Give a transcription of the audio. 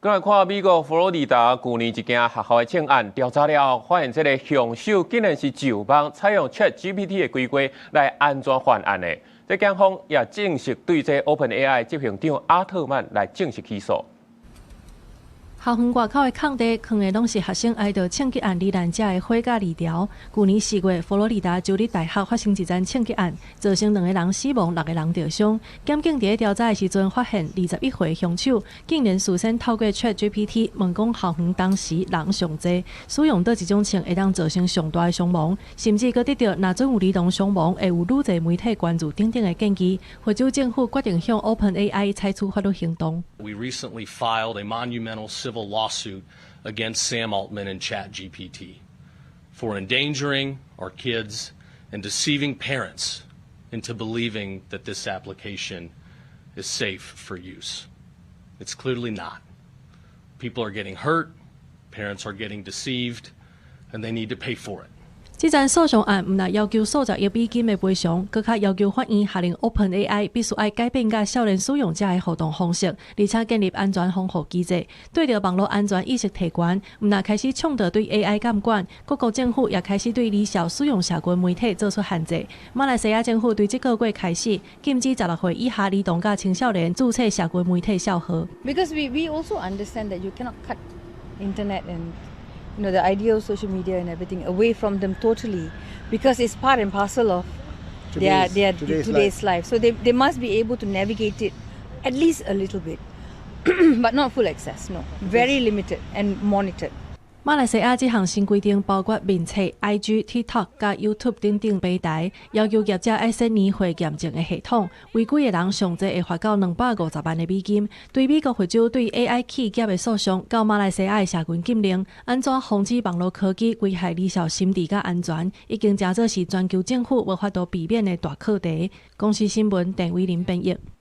再來看美國佛羅里達去年一件學校的槍案，調查了後發現，這個兇手竟然是就幫採用 ChatGPT 的規規來安裝犯案的。這警方也正式對這 OpenAI 執行長阿特曼來正式起訴。校園外口的空地，藏的攏是學生挨到槍擊案罹難者的火甲字條。去年4月，佛羅里達州立大學發生一宗槍擊案，造成2個人死亡，6個人受傷。檢警在調查的時陣發現，21歲兇手竟然事先透過 ChatGPT 問講校園當時人上濟，使用倒一種槍會當造成上大的傷亡，甚至閣得到若准有兒童傷亡，會有愈濟媒體關注等等的建議。佛州政府決定向 OpenAI 採取法律行動。We recently filed a monumental civil lawsuit against Sam Altman and ChatGPT for endangering our kids and deceiving parents into believing that this application is safe for use. It's clearly not. People are getting hurt, parents are getting deceived, and they need to pay for it. 這宗訴訟案唔但要求數十億美金的賠償，更加要求法院下令 OpenAI 必須要改變甲少年使用者的互動方式，而且建立安全防護機制，對着網絡安全意識提懸。唔但開始倡導對 AI 監管，各國政府也開始對離校使用社群媒體做出限制。馬來西亞政府對這個月開始禁止16歲以下兒童甲青少年註冊社群媒體帳號。Because we also understand that you cannot cut internet and the idea of social media and everything away from them totally, because it's part and parcel of today's life. So they must be able to navigate it at least a little bit, but not full access. No, very limited and monitored. 馬來西亞這項新規定包括面冊、IG、TikTok 加 YouTube 等等平台，要求業者要先年會驗證的系統，違規的人上濟會罰到250萬的美金。對美國佛州對 AI 企業的訴訟，到馬來西亞的社群禁令，安怎防止網絡科技危害兒少心智甲安全，已經真做是全球政府無法度避免的大課題。公視新聞鄭偉林編譯。